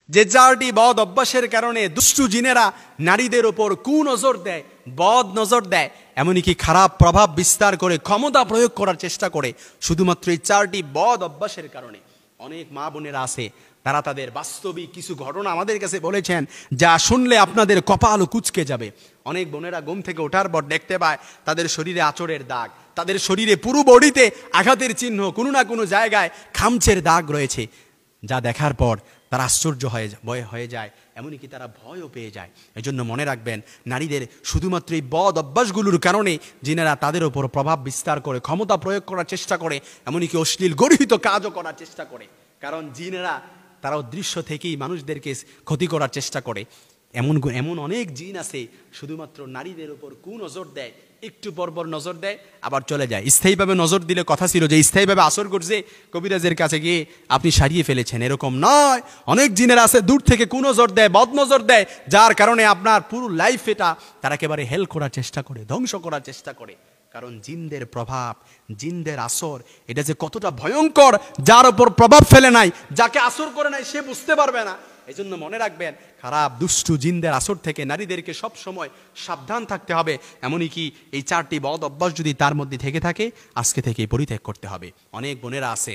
যে চারটি বদ অভ্যাসের কারণে দুষ্টু জিনেরা নারীদের ওপর কুনজর দেয়, বদ নজর দেয়, এমনকি খারাপ প্রভাব বিস্তার করে ক্ষমতা প্রয়োগ করার চেষ্টা করে, শুধুমাত্র এই চারটি বদ অভ্যাসের কারণে। অনেক মা বোনেরা আছে, তারা তাদের বাস্তবিক কিছু ঘটনা আমাদের কাছে বলেছেন, যা শুনলে আপনাদের কপাল কুঁচকে যাবে। অনেক বোনেরা ঘুম থেকে ওঠার পর দেখতে পায় তাদের শরীরে আঁচড়ের দাগ, তাদের শরীরে পুরো বডিতে আঘাতের চিহ্ন, কোনো না কোনো জায়গায় খামচের দাগ রয়েছে, যা দেখার পর তারা আশ্চর্য হয়ে যায়, এমনকি তারা ভয়ও পেয়ে যায়। এজন্য মনে রাখবেন, নারীদের শুধুমাত্র এই বদ অভ্যাসগুলোর কারণে জিনেরা তাদের ওপর প্রভাব বিস্তার করে, ক্ষমতা প্রয়োগ করার চেষ্টা করে, এমনকি অশ্লীল গর্হিত কাজও করার চেষ্টা করে। কারণ জিনেরা তারা অদৃশ্য থেকেই মানুষদেরকে ক্ষতি করার চেষ্টা করে। এমন অনেক জিন আছে শুধুমাত্র নারীদের উপর কুনজর দেয়, একটু পরপর নজর দেয় আবার চলে যায়। স্থায়ীভাবে নজর দিলে কথা ছিল যে স্থায়ীভাবে আসর করছে, কবিরাজের কাছে গিয়ে আপনি সারিয়ে ফেলেছেন, এরকম নয়। অনেক জিনের আছে দূর থেকে কুনজর দেয়, বদনজর দেয়, যার কারণে আপনার পুরো লাইফ এটা তারা একেবারে হেল করার চেষ্টা করে, ধ্বংস করার চেষ্টা করে। কারণ জিনদের প্রভাব, জিনদের আসর, এটা যে কতটা ভয়ঙ্কর, যার ওপর প্রভাব ফেলে নাই, যাকে আসর করে নাই, সে বুঝতে পারবে না। এই জন্য মনে রাখবেন, খারাপ দুষ্টু জিনদের আসর থেকে নারীদেরকে সব সময় সাবধান থাকতে হবে। এমনকি এই চারটি বদ অভ্যাস যদি তার মধ্যে থেকে থাকে, আজকে থেকেই পরিত্যাগ করতে হবে। অনেক বোনেরা আছে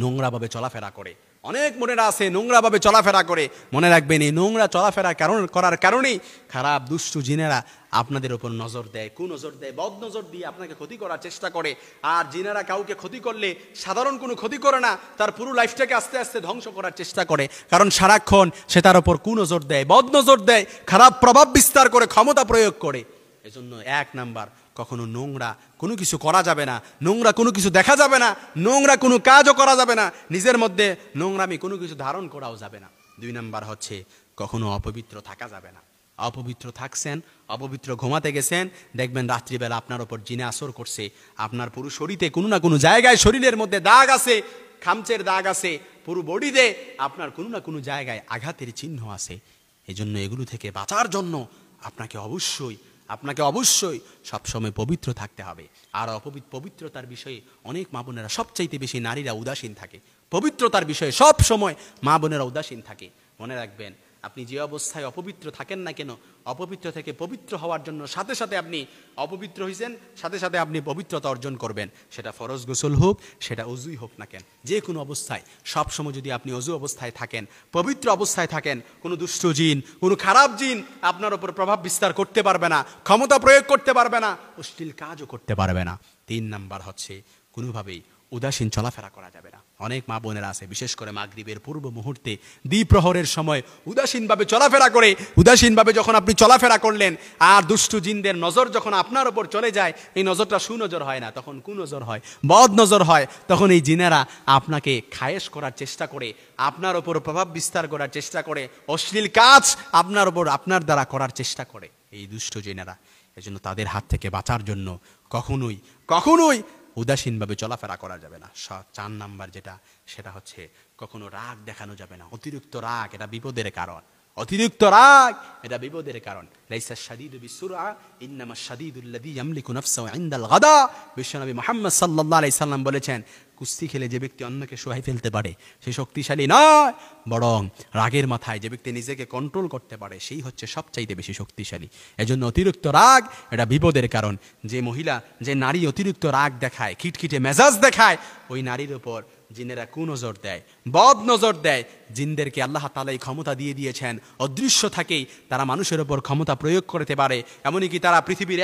নোংরাভাবে চলাফেরা করে, অনেক বোনেরা আছে নোংরাভাবে চলাফেরা করে। মনে রাখবেন, এই নোংরা চলাফেরা করার কারণেই খারাপ দুষ্টু জিনেরা আপনাদের ওপর নজর দেয়, কুনজর দেয়, বদ নজর দিয়ে আপনাকে ক্ষতি করার চেষ্টা করে। আর জিনেরা কাউকে ক্ষতি করলে সাধারণ কোনো ক্ষতি করে না, তার পুরো লাইফটাকে আস্তে আস্তে ধ্বংস করার চেষ্টা করে। কারণ সারাক্ষণ সে তার ওপর কুনজর দেয়, বদ নজর দেয়, খারাপ প্রভাব বিস্তার করে, ক্ষমতা প্রয়োগ করে। এজন্য 1 নাম্বার, কখনো নোংরা কোনো কিছু করা যাবে না, নোংরা কোনো কিছু দেখা যাবে না, নোংরা কোনো কাজও করা যাবে না, নিজের মধ্যে নোংরামি কোনো কিছু ধারণ করাও যাবে না। 2 নাম্বার হচ্ছে, কখনো অপবিত্র থাকা যাবে না। অপবিত্র থাকছেন, অপবিত্র ঘুমাতে গেছেন, দেখবেন রাত্রিবেলা আপনার ওপর জিনে আসর করছে, আপনার পুরো শরীরে কোনো না কোনো জায়গায় শরীরের মধ্যে দাগ আছে, খামচের দাগ আছে, পুরো বডিতে আপনার কোনো না কোনো জায়গায় আঘাতের চিহ্ন আছে। এজন্য এগুলো থেকে বাঁচার জন্য আপনাকে অবশ্যই সবসময় পবিত্র থাকতে হবে। আর পবিত্রতার বিষয়ে অনেক মা বোনেরা, সবচাইতে বেশি নারীরা উদাসীন থাকে। পবিত্রতার বিষয়ে সব সময় মা বোনেরা উদাসীন থাকে। মনে রাখবেন, আপনি যে অবস্থায় অপবিত্র থাকেন না কেন, অপবিত্র থেকে পবিত্র হওয়ার জন্য সাথে সাথে আপনি অপবিত্র হয়েছেন, সাথে সাথে আপনি পবিত্রতা অর্জন করবেন। সেটা ফরজ গোসল হোক, সেটা অজুই হোক না কেন, যে কোনো অবস্থায় সবসময় যদি আপনি অজু অবস্থায় থাকেন, পবিত্র অবস্থায় থাকেন, কোনো দুষ্ট জিন, কোনো খারাপ জিন আপনার উপর প্রভাব বিস্তার করতে পারবে না, ক্ষমতা প্রয়োগ করতে পারবে না, অশ্লীল কাজও করতে পারবে না। 3 নাম্বার হচ্ছে, কোনোভাবেই উদাসীন চলাফেরা করা যাবে না। অনেক মা বোনেরা আছে, বিশেষ করে মাগরিবের পূর্ব মুহূর্তে দ্বিপ্রহরের সময় উদাসীনভাবে চলাফেরা করে। উদাসীনভাবে যখন আপনি চলাফেরা করলেন, আর দুষ্টু জিনদের নজর যখন আপনার ওপর চলে যায়, এই নজরটা সুনজর হয় না, তখন কুনজর হয়, বদ নজর হয়। তখন এই জিনেরা আপনাকে খায়েশ করার চেষ্টা করে, আপনার ওপর প্রভাব বিস্তার করার চেষ্টা করে, অশ্লীল কাজ আপনার দ্বারা করার চেষ্টা করে এই দুষ্ট জিনেরা। এজন্য তাদের হাত থেকে বাঁচার জন্য কখনোই উদাসীনভাবে চলাফেরা করা যাবে না। 4 নাম্বার যেটা, সেটা হচ্ছে, কখনো রাগ দেখানো যাবে না। অতিরিক্ত রাগ এটা বিপদের কারণ, অতিরিক্ত রাগ এটা বিপদের কারণ। লাইসা শাদীদু বিসুরআ ইন্নামা শাদীদুল্লাযী ইয়ামলিকু নাফসাহু ইনদাল গাদা। বিশ্বনবী মুহাম্মদ সাল্লাল্লাহু আলাইহি সাল্লাম বলেছেন, কুস্তি খেলে যে ব্যক্তি অন্যকে সোহাই ফেলতে পারে সে শক্তিশালী নয়, বরং রাগের মাথায় যে ব্যক্তি নিজেকে কন্ট্রোল করতে পারে সেই হচ্ছে সবচাইতে বেশি শক্তিশালী। এজন্য অতিরিক্ত রাগ এটা বিপদের কারণ। যে নারী অতিরিক্ত রাগ দেখায়, খিটখিটে মেজাজ দেখায়, ওই নারীর উপর জিনেরা কুনজর দেয়, বদ নজর দেয়। জিনদেরকে আল্লাহ তাআলা এই ক্ষমতা দিয়ে দিয়েছেন, অদৃশ্য থাকেই তারা মানুষের উপর ক্ষমতা প্রয়োগ করতে পারে। এমনকি তারা পৃথিবীর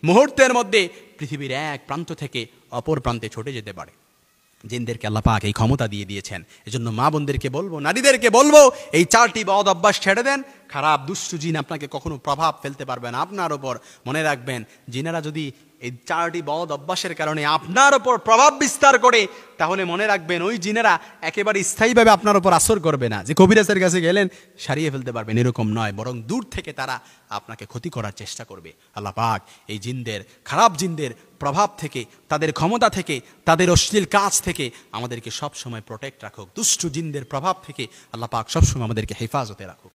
মুহূর্তের মধ্যে পৃথিবীর এক প্রান্ত থেকে অপর প্রান্তে ছুটে যেতে পারে। জিনদেরকে আল্লাহ পাক এই ক্ষমতা দিয়ে দিয়েছেন। এজন্য মা বোনদেরকে বলবো, নারীদেরকে বলবো, এই 4টি বদ অভ্যাস ছেড়ে দেন। খারাপ দুষ্টু জিন আপনাকে কখনো প্রভাব ফেলতে পারবে না আপনার ওপর। মনে রাখবেন, জিনেরা যদি এই 4টি বদ অভ্যাসের কারণে আপনার ওপর প্রভাব বিস্তার করে, তাহলে মনে রাখবেন ওই জিনেরা একেবারে স্থায়ীভাবে আপনার ওপর আসর করবে না, যে কবিরাজের কাছে গেলেন সারিয়ে ফেলতে পারবেন, এরকম নয়, বরং দূর থেকে তারা আপনাকে ক্ষতি করার চেষ্টা করবে। আল্লাহ পাক এই খারাপ জিনদের প্রভাব থেকে, তাদের ক্ষমতা থেকে, তাদের অশ্লীল কাজ থেকে আমাদেরকে সবসময় প্রোটেক্ট রাখুক। দুষ্টু জিনদের প্রভাব থেকে আল্লাহ পাক সবসময় আমাদেরকে হেফাজতে রাখুক।